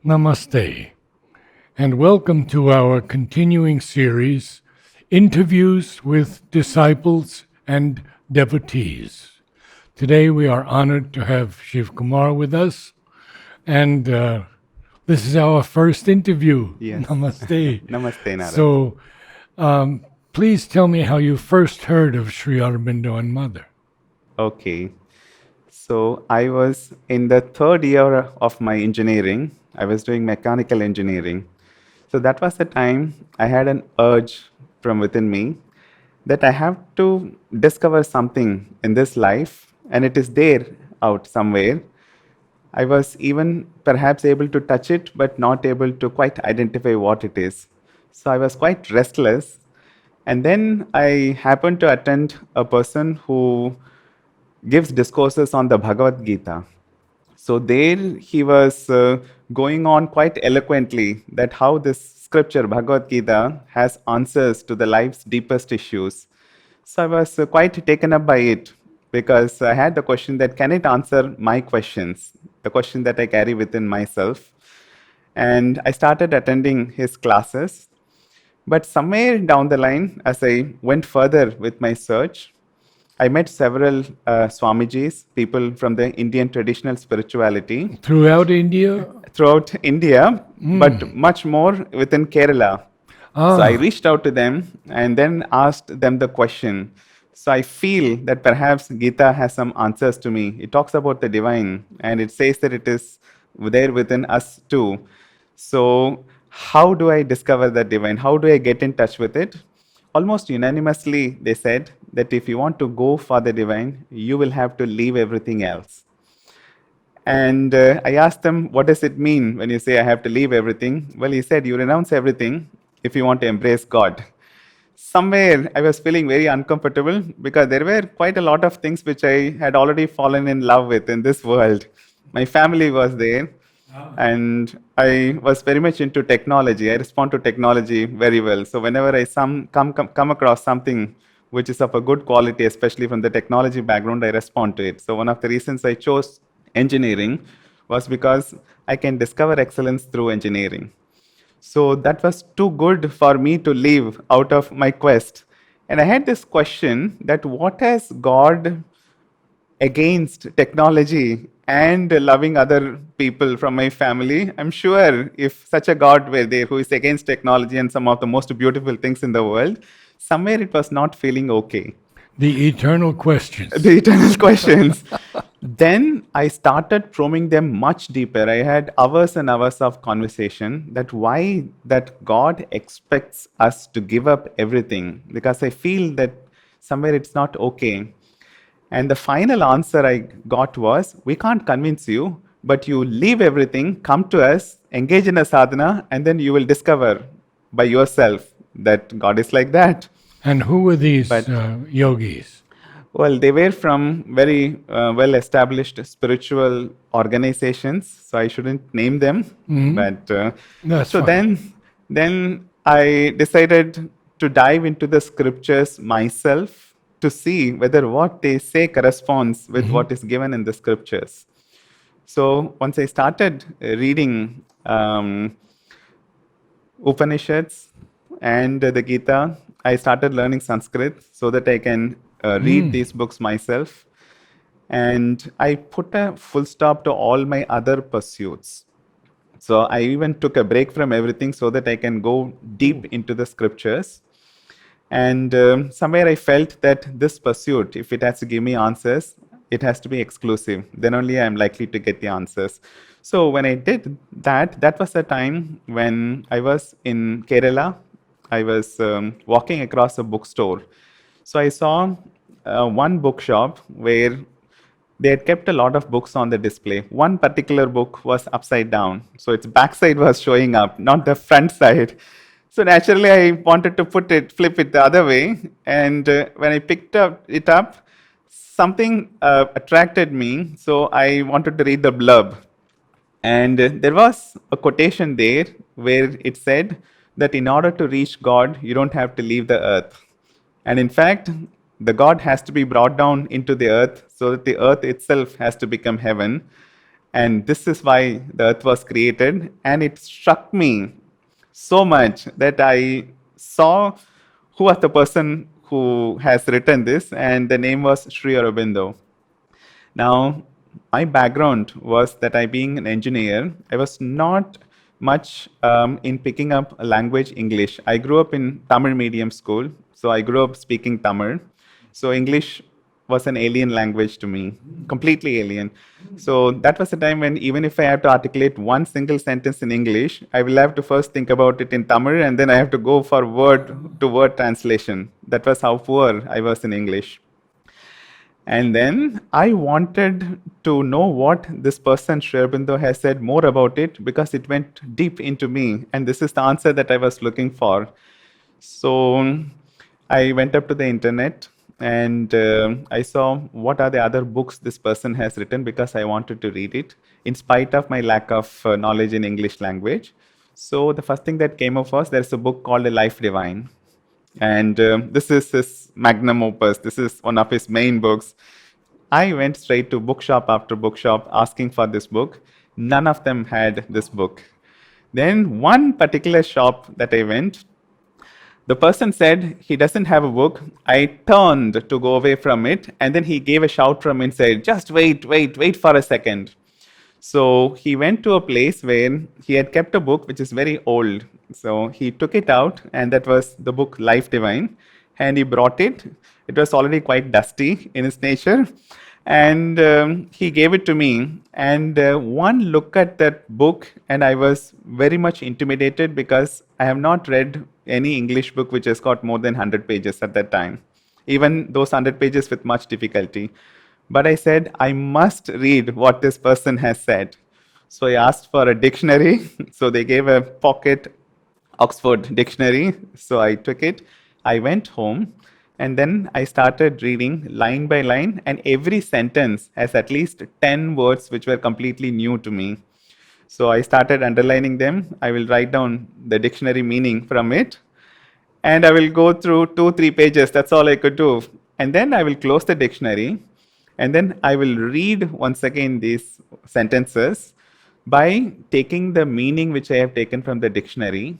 Namaste, and welcome to our continuing series, Interviews with Disciples and Devotees. Today we are honored to have Shivkumar with us, and this is our first interview. Yes. Namaste. Namaste, Narad. So, please tell me how you first heard of Sri Aurobindo and Mother. Okay. So I was in the third year of my engineering. I was doing mechanical engineering. So that was the time I had an urge from within me that I have to discover something in this life, and it is there out somewhere. I was even perhaps able to touch it, but not able to quite identify what it is. So I was quite restless. And then I happened to attend a person who gives discourses on the Bhagavad Gita. So there he was going on quite eloquently that how this scripture, Bhagavad Gita, has answers to the life's deepest issues. So I was quite taken up by it because I had the question that can it answer my questions, the question that I carry within myself. And I started attending his classes. But somewhere down the line, as I went further with my search, I met several Swamijis, people from the Indian traditional spirituality Throughout India? throughout India, but much more within Kerala. So I reached out to them and then asked them the question. So I feel that perhaps Gita has some answers to me. It talks about the divine and it says that it is there within us too. So, how do I discover the divine? How do I get in touch with it? Almost unanimously, they said that if you want to go for the divine, you will have to leave everything else. And I asked them, what does it mean when you say I have to leave everything? Well, he said, you renounce everything if you want to embrace God. Somewhere I was feeling very uncomfortable because there were quite a lot of things which I had already fallen in love with in this world. My family was there, and I was very much into technology. I respond to technology very well. So whenever I come across something which is of a good quality, especially from the technology background, I respond to it. So one of the reasons I chose engineering was because I can discover excellence through engineering. So that was too good for me to leave out of my quest. And I had this question that what has God against technology and loving other people from my family? I'm sure if such a God were there who is against technology and some of the most beautiful things in the world, somewhere it was not feeling okay. The eternal questions. The eternal questions. Then I started probing them much deeper. I had hours and hours of conversation that why that God expects us to give up everything, because I feel that somewhere it's not okay. And the final answer I got was, we can't convince you, but you leave everything, come to us, engage in a sadhana, and then you will discover by yourself that God is like that. And who were these But yogis? well, they were from very well established spiritual organizations, so I shouldn't name them. But That's so fine. then I decided to dive into the scriptures myself to see whether what they say corresponds with what is given in the scriptures. So once I started reading Upanishads and the Gita, I started learning Sanskrit so that I can read these books myself. And I put a full stop to all my other pursuits. So I even took a break from everything so that I can go deep into the scriptures. And somewhere I felt that this pursuit, if it has to give me answers, it has to be exclusive. Then only I'm likely to get the answers. So when I did that, that was the time when I was in Kerala. I was walking across a bookstore. So I saw one bookshop where they had kept a lot of books on the display. One particular book was upside down. So its backside was showing up, not the front side. So naturally, I wanted to flip it the other way. And when I picked it up, something attracted me. So I wanted to read the blurb. And there was a quotation there where it said that in order to reach God, you don't have to leave the earth. And in fact, the God has to be brought down into the earth so that the earth itself has to become heaven. and this is why the earth was created. And it struck me so much that I saw who was the person who has written this, and the name was Sri Aurobindo. Now, my background was that I, being an engineer, I was not much in picking up a language English. I grew up in Tamil medium school, so I grew up speaking Tamil. So English was an alien language to me, completely alien. So that was a time when even if I have to articulate one single sentence in English, I will have to first think about it in Tamil and then I have to go for word to word translation. That was how poor I was in English. And then I wanted to know what this person, Sri Aurobindo, has said more about it because it went deep into me. And this is the answer that I was looking for. So I went up to the internet and I saw what are the other books this person has written because I wanted to read it in spite of my lack of knowledge in English language. So the first thing that came up was there's a book called A Life Divine. And this is his magnum opus. This is one of his main books. I went straight to bookshop after bookshop asking for this book. None of them had this book. Then one particular shop that I went, the person said he doesn't have a book. I turned to go away from it, and then he gave a shout from inside, just wait, wait, wait for a second. So he went to a place where he had kept a book which is very old. So he took it out, and that was the book Life Divine. And he brought it. It was already quite dusty in its nature. And he gave it to me. And one look at that book, and I was very much intimidated because I have not read any English book which has got more than 100 pages at that time. Even those 100 pages with much difficulty. But I said, I must read what this person has said. So I asked for a dictionary. So they gave a pocket Oxford dictionary. So I took it. I went home and then I started reading line by line. And every sentence has at least 10 words which were completely new to me. So I started underlining them. I will write down the dictionary meaning from it. And I will go through 2-3 pages. That's all I could do. And then I will close the dictionary. And then I will read once again these sentences by taking the meaning which I have taken from the dictionary.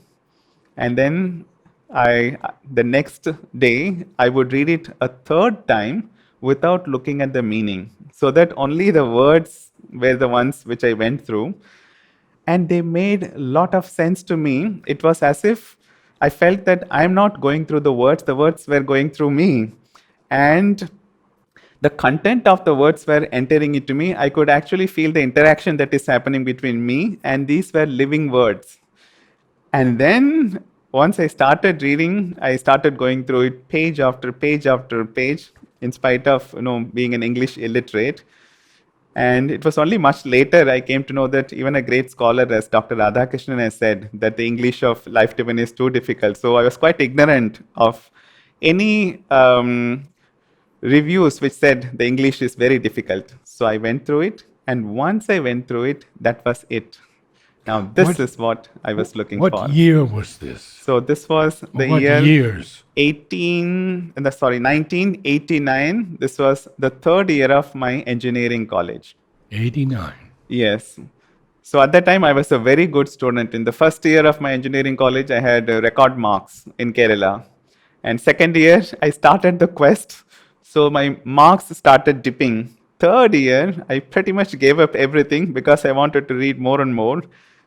And then the next day, I would read it a third time without looking at the meaning, so that only the words were the ones which I went through. And they made a lot of sense to me. It was as if I felt that I'm not going through the words were going through me. And the content of the words were entering into me. I could actually feel the interaction that is happening between me, and these were living words. And then once I started reading, I started going through it page after page after page, in spite of being an English illiterate. And it was only much later I came to know that even a great scholar as Dr. Radhakrishnan has said that the English of Life Divine is too difficult. So I was quite ignorant of any reviews which said the English is very difficult. So I went through it, and once I went through it, that was it. Now this is what I was looking for. What year was this? So this was the What year years? 1989. This was the third year of my engineering college. 89. Yes. So at that time, I was a very good student. In the first year of my engineering college, I had record marks in Kerala. And second year, I started the quest. So my marks started dipping. Third year, I pretty much gave up everything because I wanted to read more and more.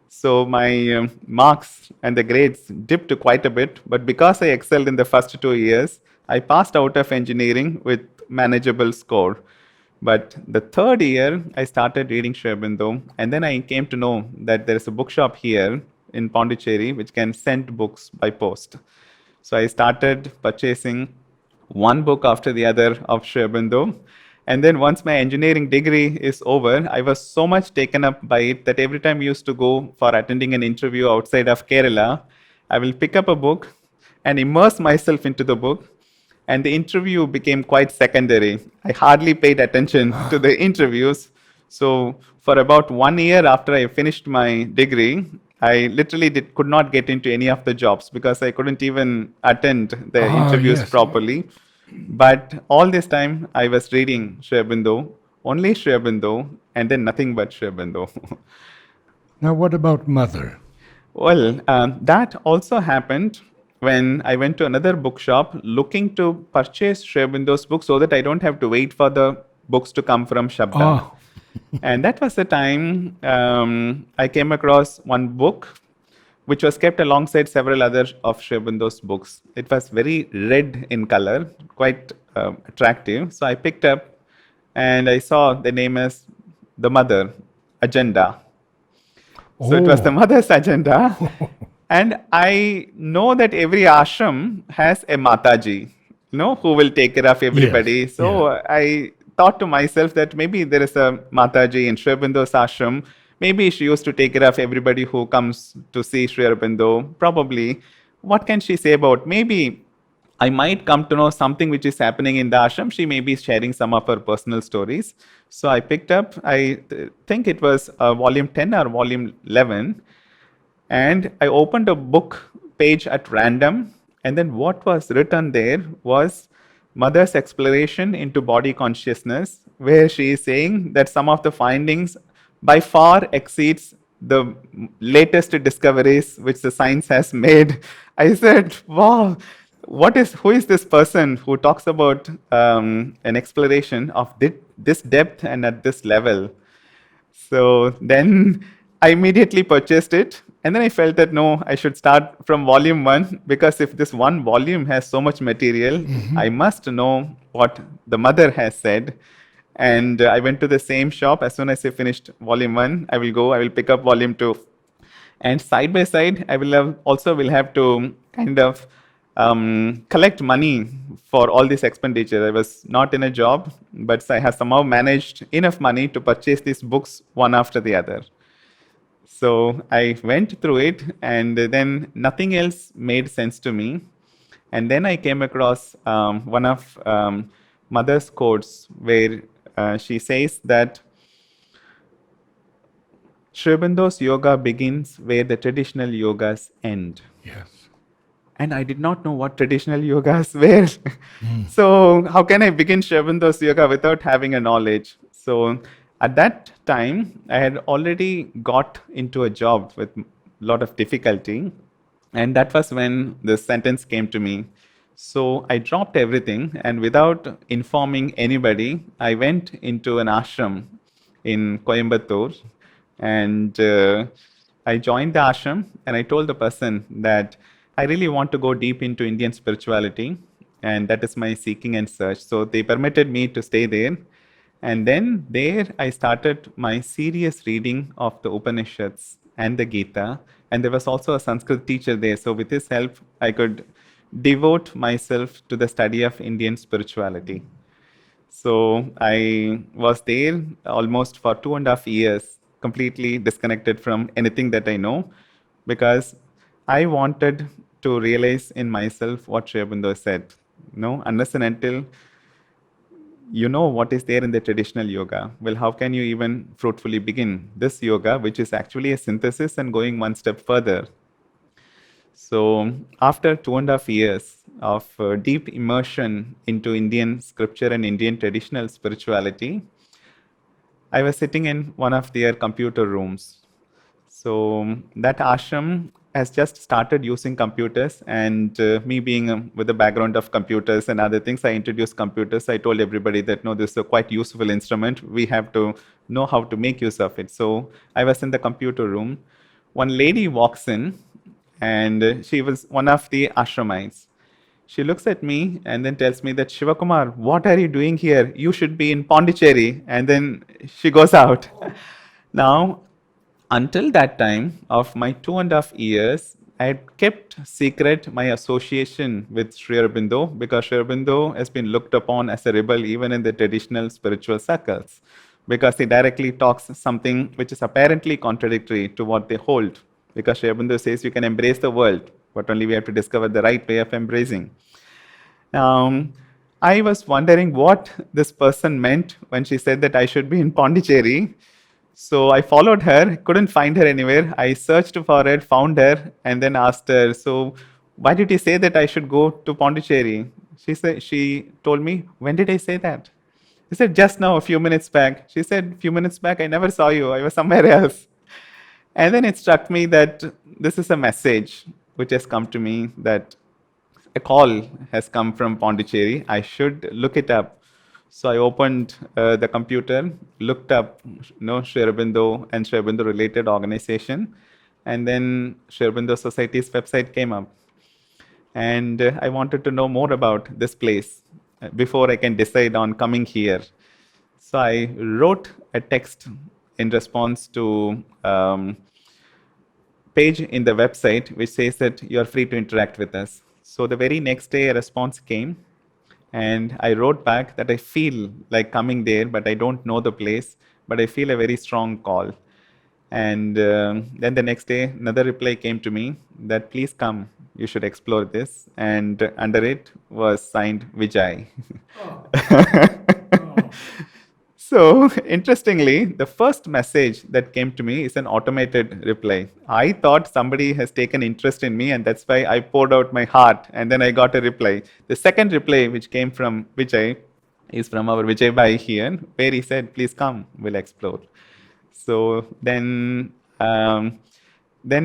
So my marks and the grades dipped quite a bit. But because I excelled in the first 2 years, I passed out of engineering with manageable score. But the third year, I started reading Sri Aurobindo, and then I came to know that there is a bookshop here in Pondicherry which can send books by post. So I started purchasing one book after the other of Sri Aurobindo. And then once my engineering degree is over, I was so much taken up by it that every time I used to go for attending an interview outside of Kerala, I will pick up a book and immerse myself into the book. And the interview became quite secondary. I hardly paid attention to the interviews. So for about 1 year after I finished my degree, I literally could not get into any of the jobs because I couldn't even attend the interviews yes. properly. But all this time, I was reading Sri Aurobindo only Sri Aurobindo, and then nothing but Sri Aurobindo. Now, what about mother? Well, that also happened when I went to another bookshop looking to purchase Sri Aurobindo's book so that I don't have to wait for the books to come from Shabda. Oh, And that was the time I came across one book which was kept alongside several other of Sri Aurobindo's books. It was very red in color, quite attractive. So I picked up and I saw the name as The Mother Agenda. So it was the oh, mother's agenda. And I know that every ashram has a Mataji, who will take care of yes, everybody. yeah. So I thought to myself that maybe there is a Mataji in Sri Aurobindo's ashram. Maybe she used to take care of everybody who comes to see Sri Aurobindo. Probably. What can she say about? Maybe I might come to know something which is happening in the ashram. She may be sharing some of her personal stories. So I picked up, think it was volume 10 or volume 11, and I opened a book page at random. And then what was written there was Mother's exploration into body consciousness, where she is saying that some of the findings by far exceeds the latest discoveries which the science has made. I said, wow, who is this person who talks about an exploration of this depth and at this level? So then I immediately purchased it. And then I felt that no, I should start from volume one, because if this one volume has so much material, I must know what the mother has said. And I went to the same shop. As soon as I finished volume one, I will pick up volume two. And side by side, I will have to kind of collect money for all this expenditure. I was not in a job, but I have somehow managed enough money to purchase these books one after the other. So I went through it, and then nothing else made sense to me. And then I came across one of Mother's quotes where she says that Sri Aurobindo's yoga begins where the traditional yogas end. Yes. And I did not know what traditional yogas were. So how can I begin Sri Aurobindo's yoga without having a knowledge? So at that time, I had already got into a job with a lot of difficulty. And that was when the sentence came to me. So I dropped everything, and without informing anybody, I went into an ashram in Coimbatore, and I joined the ashram, and I told the person that I really want to go deep into Indian spirituality, and that is my seeking and search. So they permitted me to stay there. And then there I started my serious reading of the Upanishads and the Gita. And there was also a Sanskrit teacher there. So with his help, I could devote myself to the study of Indian spirituality. So I was there almost for 2.5 years, completely disconnected from anything that I know, because I wanted to realize in myself what Sri Aurobindo said. Unless and until you know what is there in the traditional yoga, well, how can you even fruitfully begin this yoga, which is actually a synthesis and going one step further? So, after 2.5 years of deep immersion into Indian scripture and Indian traditional spirituality, I was sitting in one of their computer rooms. So that ashram has just started using computers, and me being with a background of computers and other things, I introduced computers. I told everybody that no, this is a quite useful instrument. We have to know how to make use of it. So I was in the computer room. One lady walks in, and she was one of the ashramites. She looks at me and then tells me that, Shivkumar, what are you doing here? You should be in Pondicherry. And then she goes out. Now, until that time of my 2.5 years, I had kept secret my association with Sri Aurobindo, because Sri Aurobindo has been looked upon as a rebel even in the traditional spiritual circles, because he directly talks something which is apparently contradictory to what they hold. Because Sri Aurobindo says you can embrace the world, but only we have to discover the right way of embracing. I was wondering what this person meant when she said that I should be in Pondicherry. So I followed her, couldn't find her anywhere. I searched for her, found her, and then asked her, so why did you say that I should go to Pondicherry? She told me, when did I say that? He said, just now, a few minutes back. She said, few minutes back, I never saw you. I was somewhere else. And then it struck me that this is a message which has come to me, that a call has come from Pondicherry. I should look it up. So I opened the computer, looked up, Sri Aurobindo and Sri Aurobindo related organization, and then Sri Aurobindo Society's website came up. And I wanted to know more about this place before I can decide on coming here. So I wrote a text in response to page in the website which says that you are free to interact with us. So the very next day, a response came, and I wrote back that I feel like coming there, but I don't know the place, but I feel a very strong call. And then the next day, another reply came to me that please come, you should explore this. And under it was signed Vijay. Oh. Oh. So, interestingly, the first message that came to me is an automated reply. I thought somebody has taken interest in me, and that's why I poured out my heart, and then I got a reply. The second reply, which came from Vijay, is from our Vijay Bhai here, where he said, please come, we'll explore. So then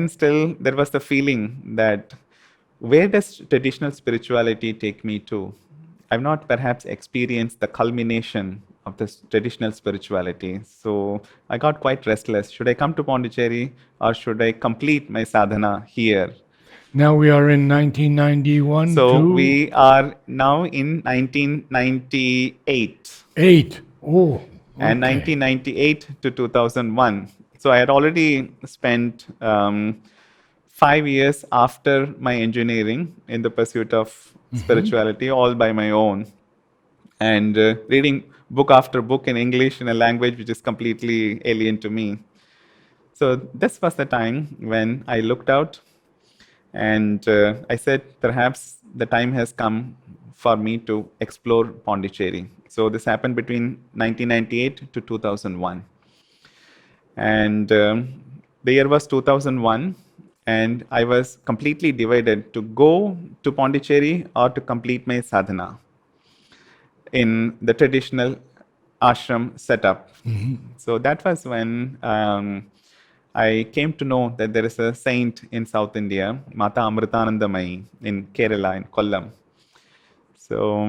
still there was the feeling that where does traditional spirituality take me to? I've not perhaps experienced the culmination of this traditional spirituality. So I got quite restless. Should I come to Pondicherry or should I complete my sadhana here? Now we are in 1991 So to we are now in 1998. 8. Oh, And okay. 1998 to 2001. So I had already spent 5 years after my engineering in the pursuit of spirituality, all by my own, and reading book after book in English in a language which is completely alien to me. So this was the time when I looked out and I said, perhaps the time has come for me to explore Pondicherry. So this happened between 1998 to 2001. And the year was 2001, and I was completely divided to go to Pondicherry or to complete my sadhana in the traditional ashram setup. So that was when I came to know that there is a saint in South India, Mata Amritanandamayi in Kerala, in Kollam. So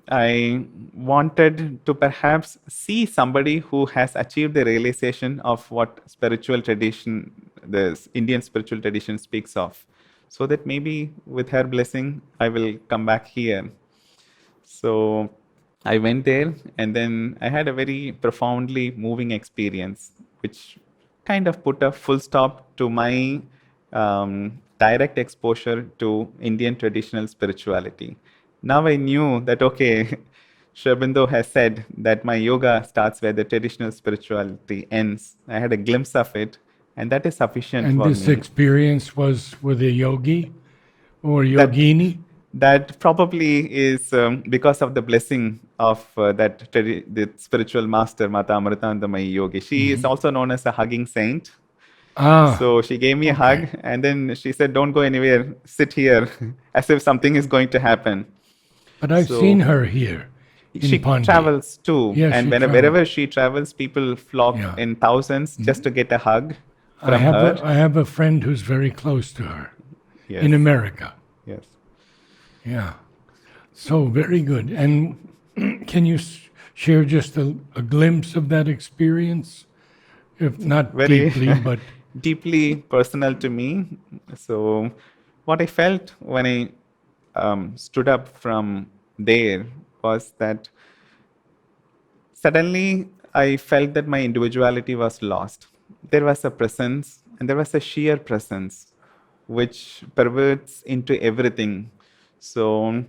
I wanted to perhaps see somebody who has achieved the realization of what spiritual tradition, the Indian spiritual tradition speaks of, so that maybe with her blessing, I will come back here. So I went there, and then I had a very profoundly moving experience, which kind of put a full stop to my direct exposure to Indian traditional spirituality. Now I knew that, okay, Sri Aurobindo has said that my yoga starts where the traditional spirituality ends. I had a glimpse of it, and that is sufficient And for this me. experience was with a yogi or That yogini? that probably is because of the blessing of the spiritual master, Mata Amritanandamayi Yogi. She is also known as a hugging saint. Ah, So she gave me a hug, okay. and then she said, don't go anywhere, sit here, as if something is going to happen. But I've seen So her here in she Pondi. travels too, Yes, and she traveled. wherever she travels, people flock Yeah. in thousands just to get a hug I from her. have a friend who's very close to her Yes. in America. Yes. Yeah. So very good. And can you share just a glimpse of that experience? If not Very deeply, but deeply personal to me. So, what I felt when I stood up from there was that suddenly I felt that my individuality was lost. There was a presence, and there was a sheer presence which pervades into everything. So,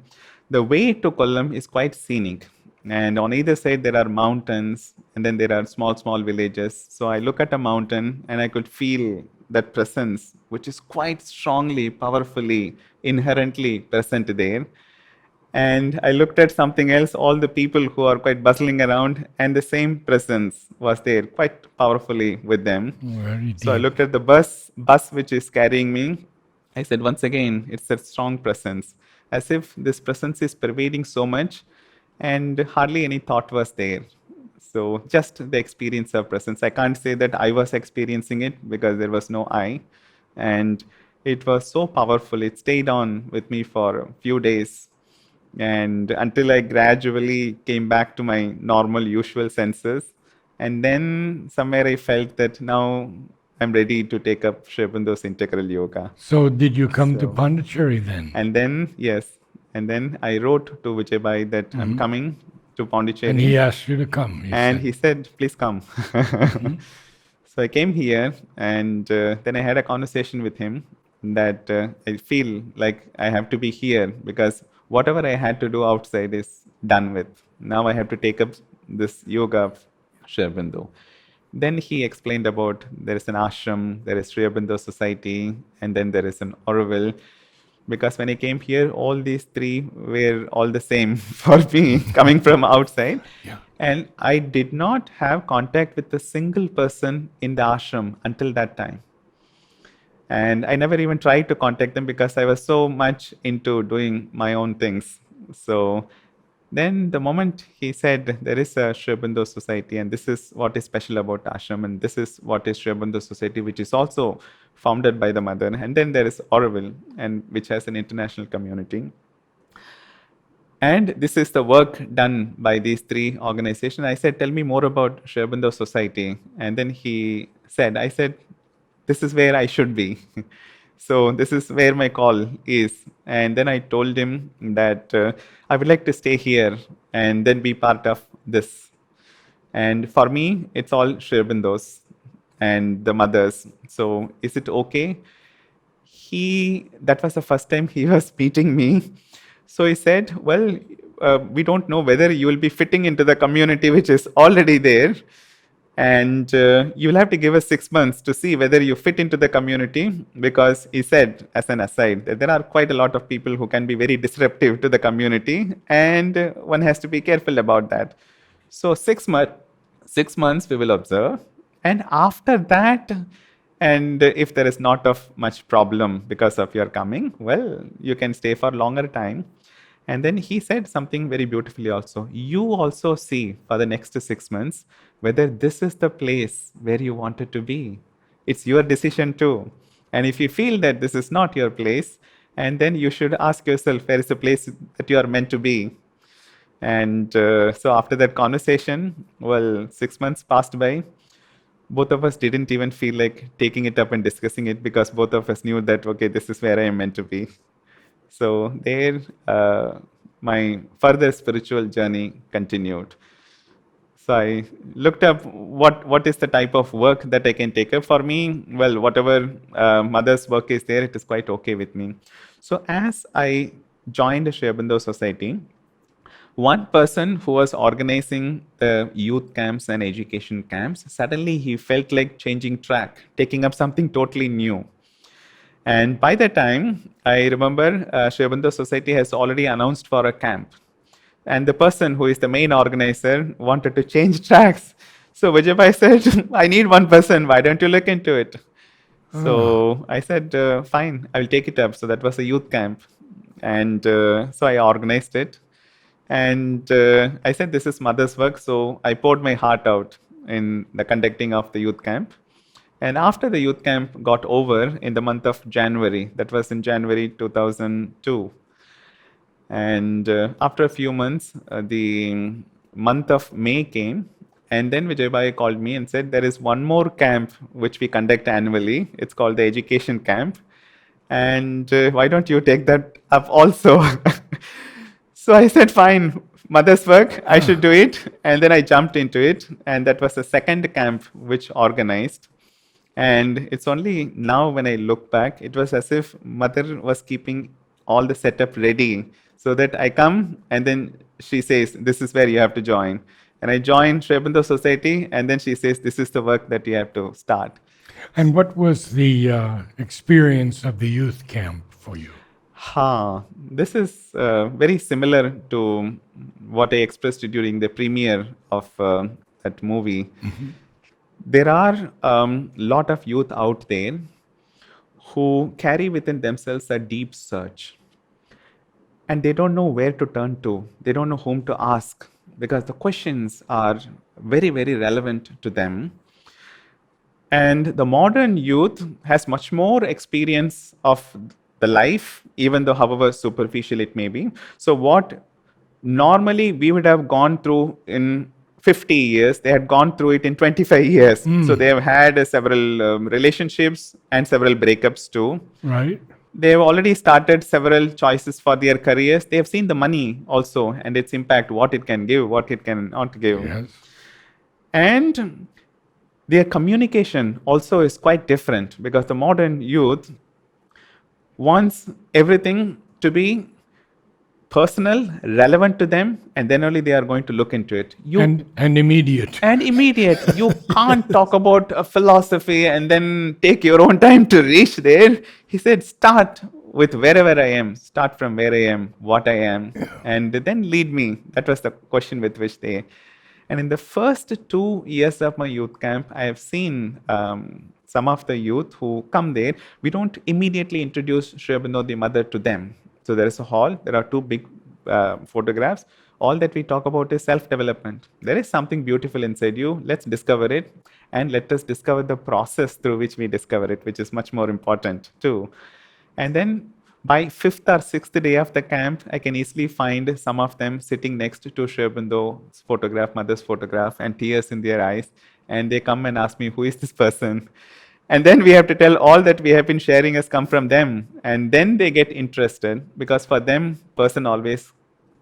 the way to Kollam is quite scenic, and on either side there are mountains, and then there are small villages. So, I look at a mountain and I could feel that presence, which is quite strongly, powerfully, inherently present there. And I looked at something else, all the people who are quite bustling around, and the same presence was there quite powerfully with them. very So I deep. looked at the bus which is carrying me. I said, once again, it's a strong presence, as if this presence is pervading so much. and hardly any thought was there. So just the experience of presence. I can't say that I was experiencing it because there was no I. And it was so powerful. It stayed on with me for a few days. And until I gradually came back to my normal, usual senses. And then somewhere I felt that now I'm ready to take up Sri Aurobindo's integral yoga. So did you come to So, Pondicherry then? and then, yes, and then I wrote to Vijaybai that I'm coming to And Pondicherry. he asked you to come, he And said. he said, please come. So I came here, and then I had a conversation with him that I feel like I have to be here because whatever I had to do outside is done with. Now I have to take up this yoga of Sri Aurobindo. Then he explained about there is an ashram, there is Sri Aurobindo Society, and then there is an Orville. Because when I came here, all these three were all the same for me coming from outside. Yeah. And I did not have contact with a single person in the ashram until that time. And I never even tried to contact them because I was so much into doing my own things. So then the moment he said there is a Sri Aurobindo Society and this is what is special about ashram and this is what is Sri Aurobindo Society, which is also founded by the mother, and then there is Auroville, and which has an international community. And this is the work done by these three organizations. I said, tell me more about Sri Aurobindo Society. And then he said, I said, this is where I should be. So this is where my call is. And then I told him that I would like to stay here and then be part of this. And for me, it's all Sri Aurobindo's and the mothers. So is it okay? That was the first time he was meeting me. So he said, well, we don't know whether you will be fitting into the community which is already there. And you will have to give us 6 months to see whether you fit into the community, because he said, as an aside, that there are quite a lot of people who can be very disruptive to the community, and one has to be careful about that. So 6 months we will observe, and after that, and if there is not of much problem because of your coming, well, you can stay for longer time. And then he said something very beautifully also. You also see for the next 6 months whether this is the place where you wanted to be. It's your decision too. And if you feel that this is not your place, and then you should ask yourself where is the place that you are meant to be. And so after that conversation, well, 6 months passed by. Both of us didn't even feel like taking it up and discussing it because both of us knew that, okay, this is where I am meant to be. So there, my further spiritual journey continued. So I looked up what is the type of work that I can take up. For me, well, whatever mother's work is there, it is quite okay with me. So as I joined the Sri Aurobindo Society, one person who was organizing the youth camps and education camps, suddenly he felt like changing track, taking up something totally new. And by that time, I remember Sri Aurobindo Society has already announced for a camp. And the person who is the main organizer wanted to change tracks. So Vijaybai said, I need one person. Why don't you look into it? So I said, fine, I will take it up. So that was a youth camp. And so I organized it. And I said, this is mother's work. So I poured my heart out in the conducting of the youth camp. And after the youth camp got over in the month of January, that was in January 2002. And after a few months, the month of May came. And then Vijaybai called me and said, there is one more camp which we conduct annually. It's called the education camp. And why don't you take that up also? So I said, fine, mother's work, I should do it. And then I jumped into it. And that was the second camp which organized. And it's only now when I look back, it was as if mother was keeping all the setup ready so that I come and then she says, this is where you have to join. And I join Sri Aurobindo Society, and then she says, this is the work that you have to start. And what was the experience of the youth camp for you? This is very similar to what I expressed during the premiere of that movie. There are a lot of youth out there who carry within themselves a deep search. and they don't know where to turn to. They don't know whom to ask because the questions are very, very relevant to them. And the modern youth has much more experience of the life, even though however superficial it may be. So what normally we would have gone through in 50 years, they had gone through it in 25 years. So they have had several relationships and several breakups too. Right. They have already started several choices for their careers. They have seen the money also and its impact, what it can give, what it cannot give. Yes. And their communication also is quite different because the modern youth wants everything to be personal, relevant to them, and then only they are going to look into it. And immediate. And immediate. You can't talk about a philosophy and then take your own time to reach there. He said, start with wherever I am, start from where I am, what I am, and then lead me. That was the question with which they. And in the first 2 years of my youth camp, I have seen some of the youth who come there. We don't immediately introduce Sri Aurobindo, the mother, to them. So there is a hall, there are two big photographs. All that we talk about is self-development. There is something beautiful inside you. Let's discover it, and let us discover the process through which we discover it, which is much more important too. And then by 5th or 6th day of the camp, I can easily find some of them sitting next to Sri Aurobindo's photograph, mother's photograph, and tears in their eyes. And they come and ask me, who is this person? And then we have to tell all that we have been sharing has come from them. And then they get interested because for them, person always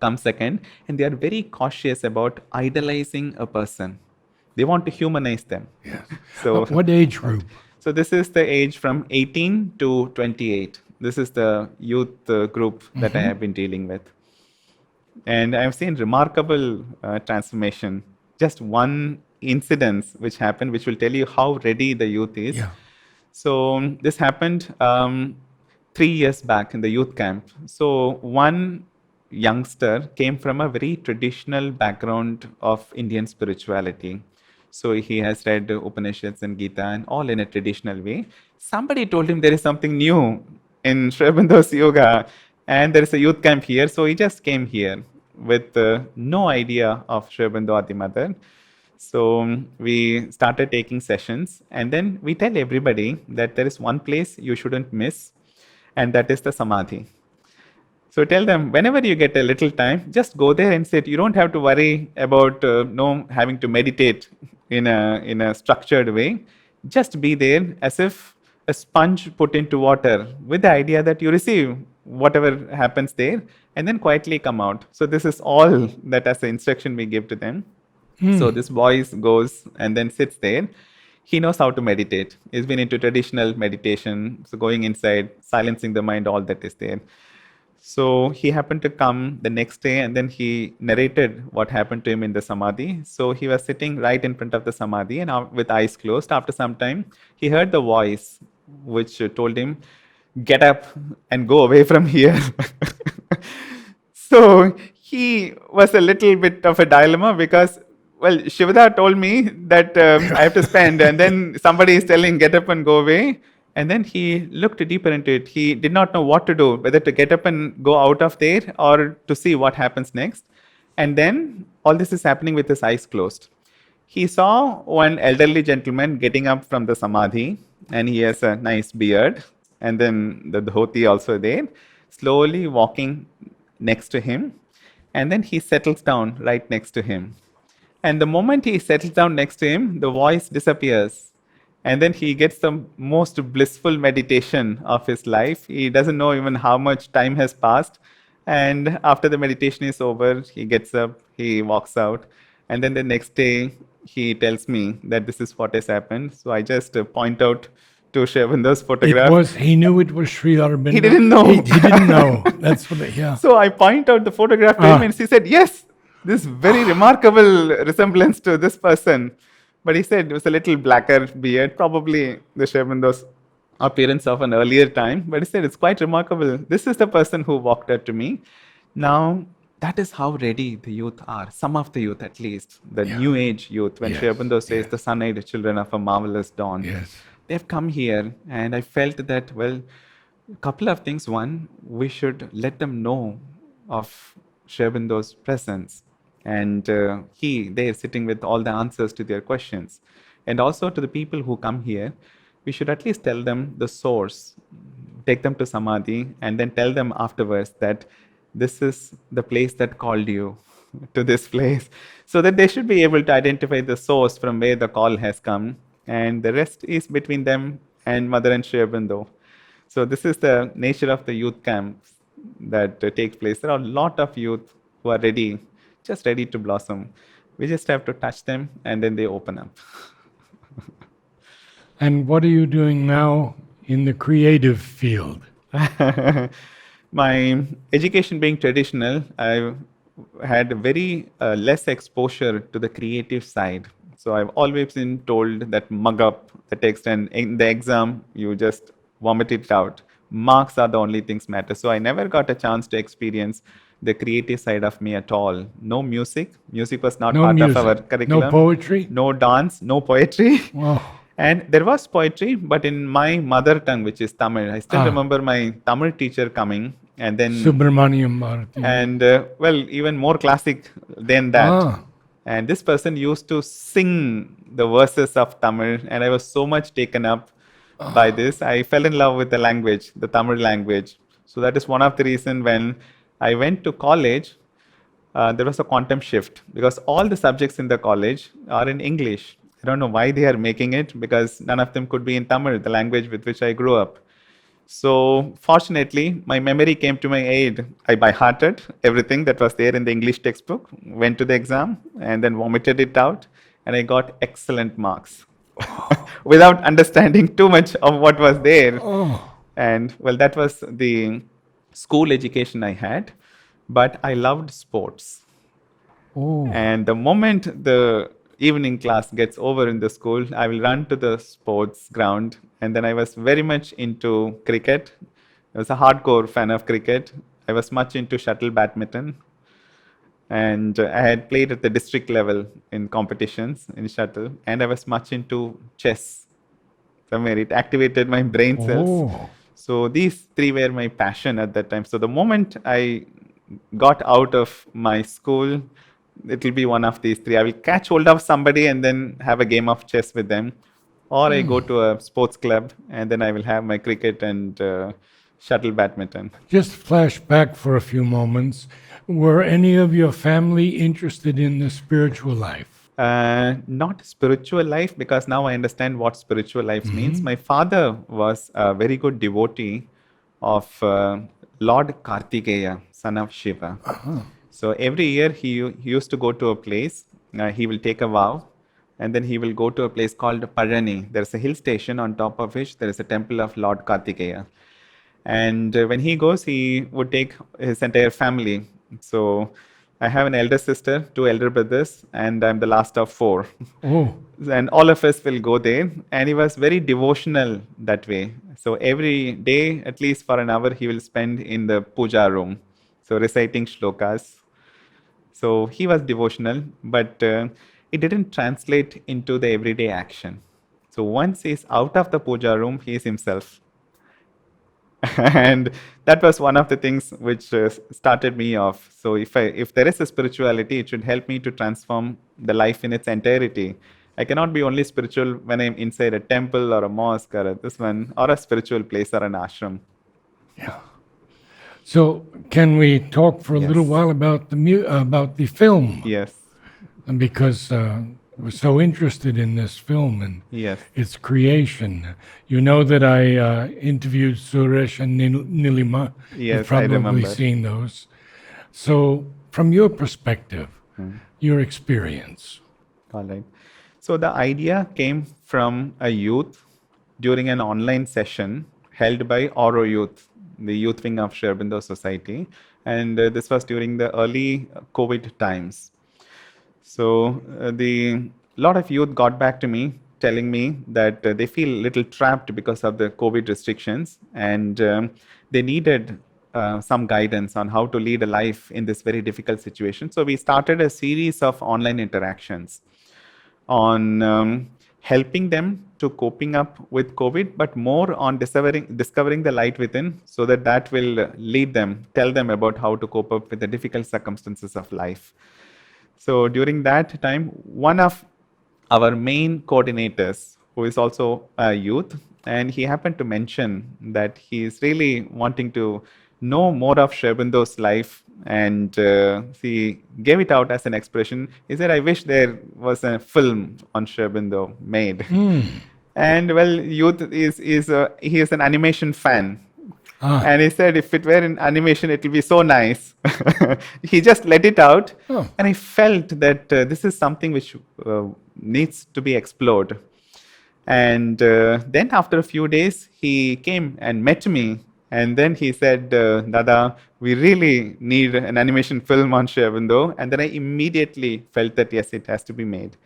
comes second. And they are very cautious about idolizing a person. They want to humanize them. Yes. So, what age group? So this is the age from 18 to 28. This is the youth group that I have been dealing with. And I've seen remarkable transformation. Just one incidence which happened, which will tell you how ready the youth is. Yeah. So this happened 3 years back in the youth camp. So one youngster came from a very traditional background of Indian spirituality. So he has read Upanishads and Gita and all in a traditional way. Somebody told him there is something new in Sri Aurobindo's yoga and there is a youth camp here. So he just came here with no idea of Sri Aurobindo Adi Mother. So we started taking sessions and then we tell everybody that there is one place you shouldn't miss, and that is the Samadhi. So tell them, whenever you get a little time, just go there and sit. You don't have to worry about having to meditate in a structured way. Just be there as if a sponge put into water with the idea that you receive whatever happens there and then quietly come out. So this is all that as an instruction we give to them. So this boy goes and then sits there. He knows how to meditate. He's been into traditional meditation. So going inside, silencing the mind, all that is there. So he happened to come the next day and then he narrated what happened to him in the Samadhi. So he was sitting right in front of the Samadhi and with eyes closed. After some time, he heard the voice which told him, get up and go away from here. So he was a little bit of a dilemma because, well, Shivada told me that I have to spend, and then somebody is telling, get up and go away. And then he looked deeper into it. He did not know what to do, whether to get up and go out of there or to see what happens next. And then all this is happening with his eyes closed. He saw one elderly gentleman getting up from the Samadhi, and he has a nice beard, and then the dhoti also there, slowly walking next to him. And then he settles down right next to him. And the moment he settles down next to him, the voice disappears. And then he gets the most blissful meditation of his life. He doesn't know even how much time has passed. And after the meditation is over, he gets up, he walks out. And then the next day, he tells me that this is what has happened. So I just point out to Sri Aurobindo's photograph. He knew it was Sri Aurobindo. He didn't know. He didn't know. That's what, yeah. So I point out the photograph to him and he said, yes, this very remarkable resemblance to this person. But he said it was a little blacker beard, probably the Sri Aurobindo's appearance of an earlier time. But he said it's quite remarkable. This is the person who walked up to me. Now, that is how ready the youth are. Some of the youth, at least, the new age youth. When Sri Aurobindo says the sun-eyed children of a marvelous dawn, they've come here, and I felt that, well, a couple of things. One, we should let them know of Sherbendo's presence. And he there sitting with all the answers to their questions. And also to the people who come here, we should at least tell them the source, take them to Samadhi, and then tell them afterwards that this is the place that called you to this place, so that they should be able to identify the source from where the call has come, and the rest is between them and Mother and Sri Aurobindo. So this is the nature of the youth camps that takes place. There are a lot of youth who are ready, just ready to blossom. We just have to touch them, and then they open up. And what are you doing now in the creative field? My education being traditional, I've had very less exposure to the creative side. So I've always been told that mug up the text, and in the exam you just vomit it out. Marks are the only things matter. So I never got a chance to experience the creative side of me at all. No music. Music was not No part of music, our no curriculum. poetry? No dance, no poetry. Oh, And there was poetry, but in my mother tongue, which is Tamil. I still remember my Tamil teacher coming, and then, Subramaniam Bharati. and well, even more classic than that. Ah. And this person used to sing the verses of Tamil, and I was so much taken up by this. I fell in love with the language, the Tamil language. So that is one of the reasons when I went to college, there was a quantum shift, because all the subjects in the college are in English. I don't know why they are making it, because none of them could be in Tamil, the language with which I grew up. So fortunately, my memory came to my aid. I by hearted everything that was there in the English textbook, went to the exam, and then vomited it out, and I got excellent marks without understanding too much of what was there. Oh. And well, that was the school education I had, but I loved sports. Oh. And the moment the evening class gets over in the school, I will run to the sports ground. And then I was very much into cricket. I was a hardcore fan of cricket. I was much into shuttle badminton. And I had played at the district level in competitions in shuttle. And I was much into chess. Somewhere it activated my brain cells. Oh. So these three were my passion at that time. So the moment I got out of my school, it will be one of these three. I will catch hold of somebody and then have a game of chess with them, or I go to a sports club and then I will have my cricket and shuttle badminton. Just flash back for a few moments. Were any of your family interested in the spiritual life? Not spiritual life, because now I understand what spiritual life means. My father was a very good devotee of Lord Kartikeya, son of Shiva. So every year he used to go to a place, he will take a vow, and then he will go to a place called Parani. There is a hill station on top of which there is a temple of Lord Kartikeya. And when he goes, he would take his entire family. So I have an elder sister, two elder brothers, and I'm the last of four. Oh. And all of us will go there. And he was very devotional that way. So every day, at least for an hour, he will spend in the puja room. So reciting shlokas. So he was devotional, but it didn't translate into the everyday action. So once he's out of the puja room, he is himself. And that was one of the things which started me off. So if there is a spirituality, it should help me to transform the life in its entirety. I cannot be only spiritual when I'm inside a temple or a mosque or this one, or a spiritual place or an ashram. Yeah. So can we talk for a little Yes. while about the film? Yes. And because we're so interested in this film and Yes. its creation. You know that I interviewed Suresh and Nilima. Yes, You've probably I remember. seen those. So from your perspective, your experience. All right. So the idea came from a youth during an online session held by Oro Youth, the youth wing of Sri Aurobindo Society. And this was during the early COVID times. So the lot of youth got back to me telling me that they feel a little trapped because of the COVID restrictions, and they needed some guidance on how to lead a life in this very difficult situation. So we started a series of online interactions on helping them to coping up with COVID, but more on discovering the light within, so that that will lead them, tell them about how to cope up with the difficult circumstances of life. So during that time, one of our main coordinators, who is also a youth, and he happened to mention that he is really wanting to know more of Sherbendo's life, and he gave it out as an expression. He said, "I wish there was a film on Sherbendo made." And well, youth is he is an animation fan, and he said, if it were in animation, it will be so nice. He just let it out. Oh. And I felt that this is something which needs to be explored. And then after a few days, he came and met me. And then he said, Dada, we really need an animation film on Shervindo. And then I immediately felt that, yes, it has to be made.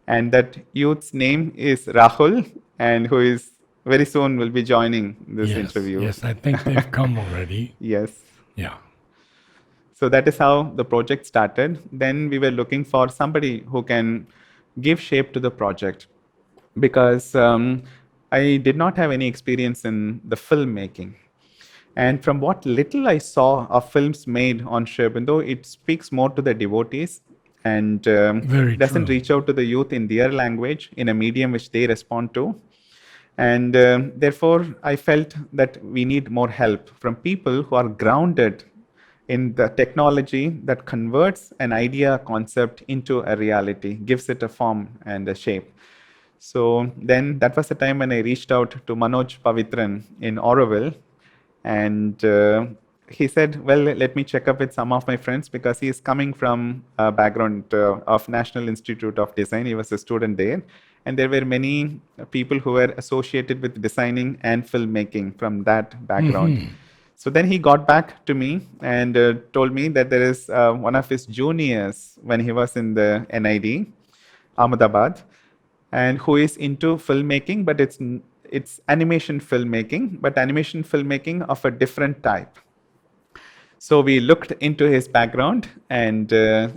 And that youth's name is Rahul, and who is very soon will be joining this interview. Yes, I think they've come already. Yes. Yeah. So that is how the project started. Then we were looking for somebody who can give shape to the project, because I did not have any experience in the filmmaking. And from what little I saw of films made on Sherbindo, it speaks more to the devotees, and doesn't true. reach out to the youth in their language, in a medium which they respond to. And therefore, I felt that we need more help from people who are grounded in the technology that converts an idea concept into a reality, gives it a form and a shape. So then that was the time when I reached out to Manoj Pavitran in Auroville, and he said, well, let me check up with some of my friends, because he is coming from a background of National Institute of Design. He was a student there. And there were many people who were associated with designing and filmmaking from that background. So then he got back to me and told me that there is one of his juniors when he was in the NID, Ahmedabad, and who is into filmmaking, but it's animation filmmaking, but animation filmmaking of a different type. So we looked into his background, and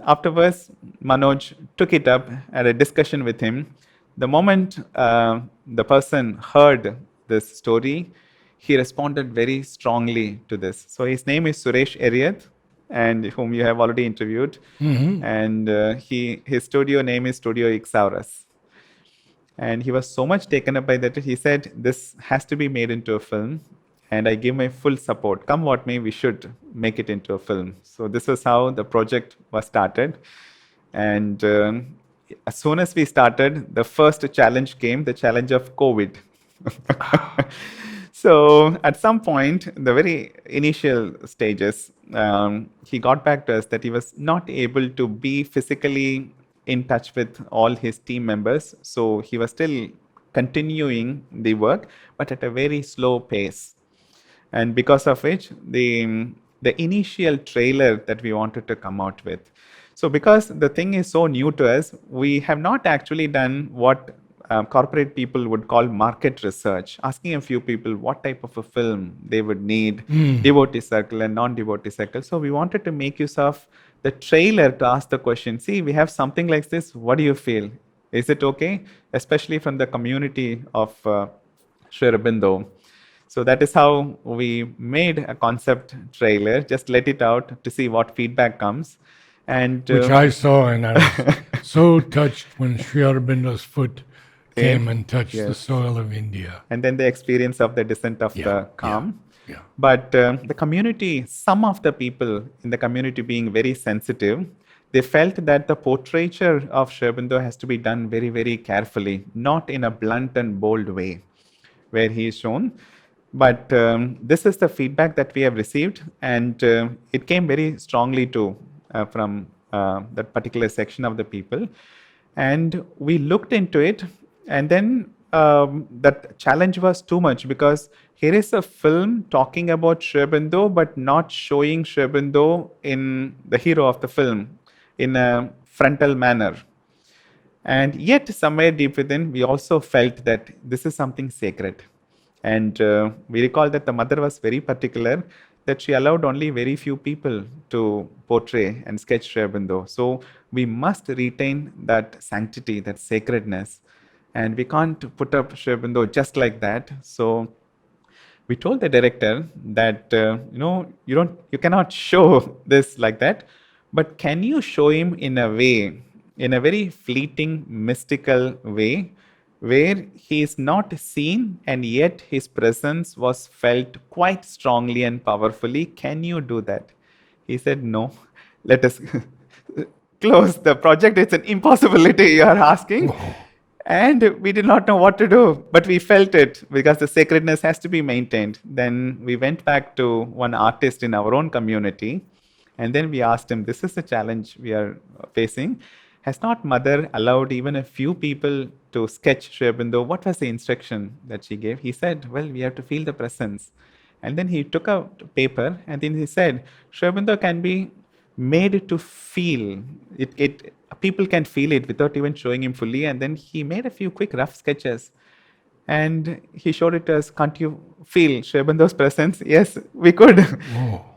afterwards, Manoj took it up, had a discussion with him. The moment the person heard this story, he responded very strongly to this. So his name is Suresh Eriyath, and whom you have already interviewed. And his studio name is Studio Ixaurus. And he was so much taken up by that, he said, this has to be made into a film. And I gave my full support. Come what may, we should make it into a film. So this was how the project was started. And as soon as we started, the first challenge came, the challenge of COVID. So at some point, the very initial stages, he got back to us that he was not able to be physically in touch with all his team members. So he was still continuing the work, but at a very slow pace. And because of which, the initial trailer that we wanted to come out with. So because the thing is so new to us, we have not actually done what corporate people would call market research, asking a few people what type of a film they would need, devotee circle and non-devotee circle. So we wanted to make use of the trailer to ask the question, see, we have something like this, what do you feel? Is it okay? Especially from the community of Sri Aurobindo. So that is how we made a concept trailer, just let it out to see what feedback comes. And which I saw, and I was so touched when Sri Aurobindo's foot came and touched the soil of India. And then the experience of the descent of the calm. Yeah. But the community, some of the people in the community being very sensitive, they felt that the portraiture of Sherbindo has to be done very, very carefully, not in a blunt and bold way, where he is shown. But this is the feedback that we have received, and it came very strongly too from that particular section of the people. And we looked into it, and then that challenge was too much, because here is a film talking about Sherbindo, but not showing Sherbindo in the hero of the film in a frontal manner. And yet, somewhere deep within, we also felt that this is something sacred. And we recall that the mother was very particular that she allowed only very few people to portray and sketch Sherbindo. So we must retain that sanctity, that sacredness. and we can't put up Sri Aurobindo just like that. So we told the director that you cannot show this like that, but can you show him in a way, in a very fleeting mystical way, where he is not seen and yet his presence was felt quite strongly and powerfully? Can you do that? He said, no, let us close the project. It's an impossibility you are asking. And we did not know what to do, but we felt it because the sacredness has to be maintained. Then we went back to one artist in our own community, and then we asked him, this is the challenge we are facing. Has not Mother allowed even a few people to sketch Sri Aurobindo? What was the instruction that she gave? He said, well, we have to feel the presence. And then he took out paper and then he said, Sri Aurobindo can be made to feel. People can feel it without even showing him fully. And then he made a few quick rough sketches. And he showed it to us. Can't you feel Sri Aurobindo's presence? Yes, we could.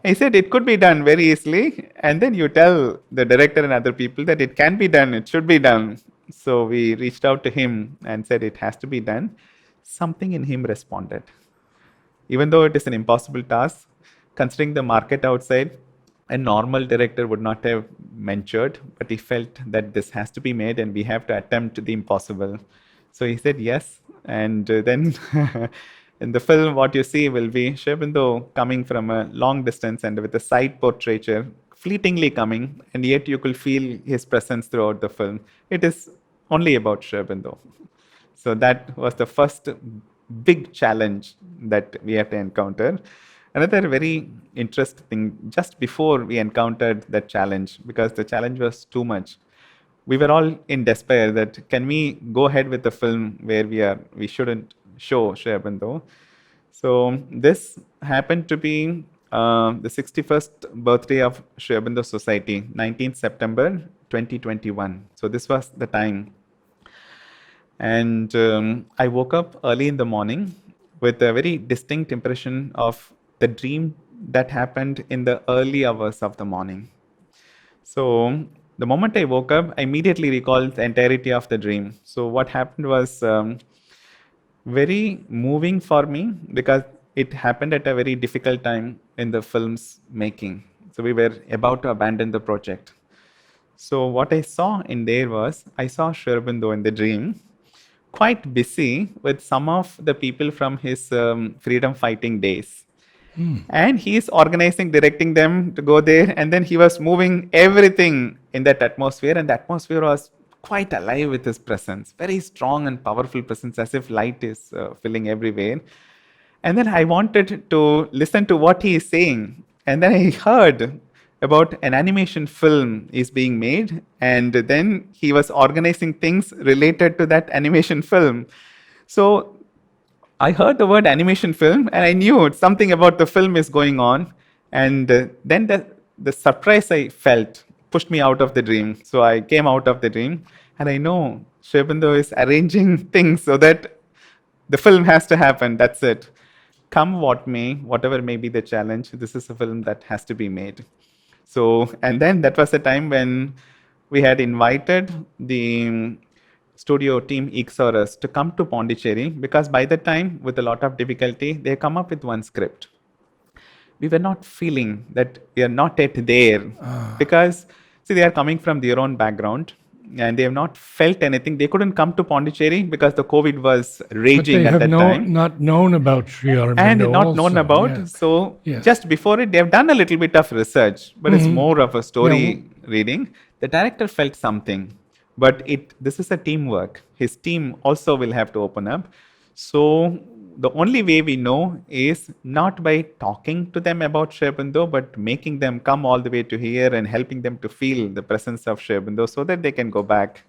He said it could be done very easily. And then you tell the director and other people that it can be done, it should be done. So we reached out to him and said it has to be done. Something in him responded. Even though it is an impossible task, considering the market outside, a normal director would not have ventured, but he felt that this has to be made and we have to attempt the impossible. So he said yes. And then in the film, what you see will be Sri Aurobindo coming from a long distance and with a side portraiture, fleetingly coming, and yet you could feel his presence throughout the film. It is only about Sri Aurobindo. So that was the first big challenge that we have to encounter. Another very interesting thing, just before we encountered that challenge, because the challenge was too much, we were all in despair that can we go ahead with the film where we shouldn't show Sri Aurobindo. So this happened to be the 61st birthday of Sri Aurobindo Society, 19th September 2021. So this was the time. And I woke up early in the morning with a very distinct impression of the dream that happened in the early hours of the morning. So the moment I woke up, I immediately recalled the entirety of the dream. So what happened was very moving for me because it happened at a very difficult time in the film's making. So we were about to abandon the project. So what I saw in there was, I saw Sri Aurobindo in the dream, quite busy with some of the people from his freedom fighting days. And he is organizing, directing them to go there. And then he was moving everything in that atmosphere. And the atmosphere was quite alive with his presence, very strong and powerful presence, as if light is filling everywhere. And then I wanted to listen to what he is saying. And then I heard about an animation film is being made. And then he was organizing things related to that animation film. So I heard the word animation film and I knew something about the film is going on. And then the surprise I felt pushed me out of the dream. So I came out of the dream and I know Sri Aurobindo is arranging things so that the film has to happen. That's it. Come what may, whatever may be the challenge, this is a film that has to be made. So, and then that was the time when we had invited the studio team Ixorus to come to Pondicherry because by the time, with a lot of difficulty, they come up with one script. We were not feeling that we are not yet there because, see, they are coming from their own background and they have not felt anything. They couldn't come to Pondicherry because the COVID was But raging they at have that time. not known about Sri Aurobindo And not also. known about. Yeah. So Yes. just before it, they have done a little bit of research, but it's more of a story reading. The director felt something, but this is a teamwork. His team also will have to open up. So the only way we know is not by talking to them about Sri Aurobindo, but making them come all the way to here and helping them to feel the presence of Sri Aurobindo so that they can go back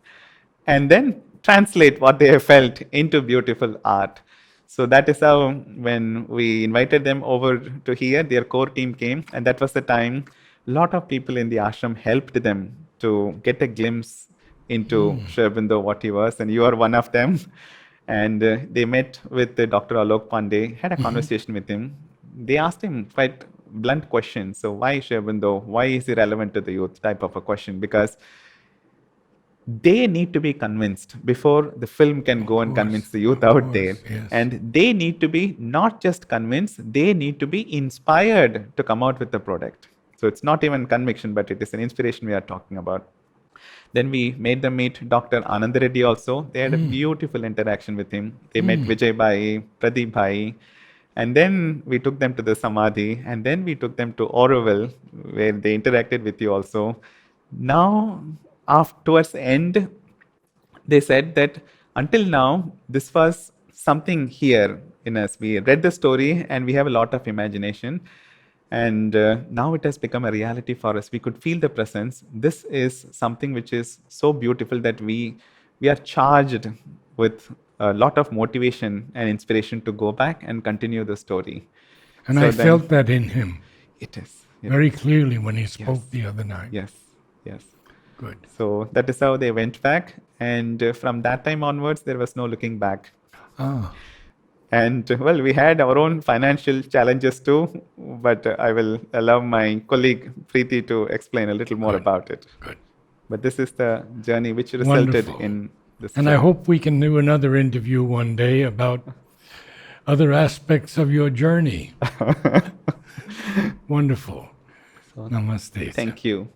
and then translate what they have felt into beautiful art. So that is how, when we invited them over to here, their core team came, and that was the time a lot of people in the ashram helped them to get a glimpse into Sri Aurobindo, what he was, and you are one of them. And they met with Dr. Alok Pandey, had a conversation with him. They asked him quite blunt questions. So why Sri Aurobindo? Why is he relevant to the youth? Type of a question, because they need to be convinced before the film can go and convince the youth out there. Yes. And they need to be not just convinced, they need to be inspired to come out with the product. So it's not even conviction, but it is an inspiration we are talking about. Then we made them meet Dr. Anand Reddy also. They had a beautiful interaction with him. They met Vijay Bhai, Pradeep Bhai, and then we took them to the Samadhi, and then we took them to Oroville, where they interacted with you also. Now, towards the end, they said that until now, this was something here in us. We read the story and we have a lot of imagination. And now it has become a reality for us. We could feel the presence. This is something which is so beautiful that we are charged with a lot of motivation and inspiration to go back and continue the story. And I felt that in him. It is. Very clearly when he spoke the other night. Yes, yes. Good. So that is how they went back. And from that time onwards, there was no looking back. And well, we had our own financial challenges too, but I will allow my colleague Preeti to explain a little more about it. Good. But this is the journey which resulted in this. And I hope we can do another interview one day about other aspects of your journey. Wonderful. Namaste. Thank you.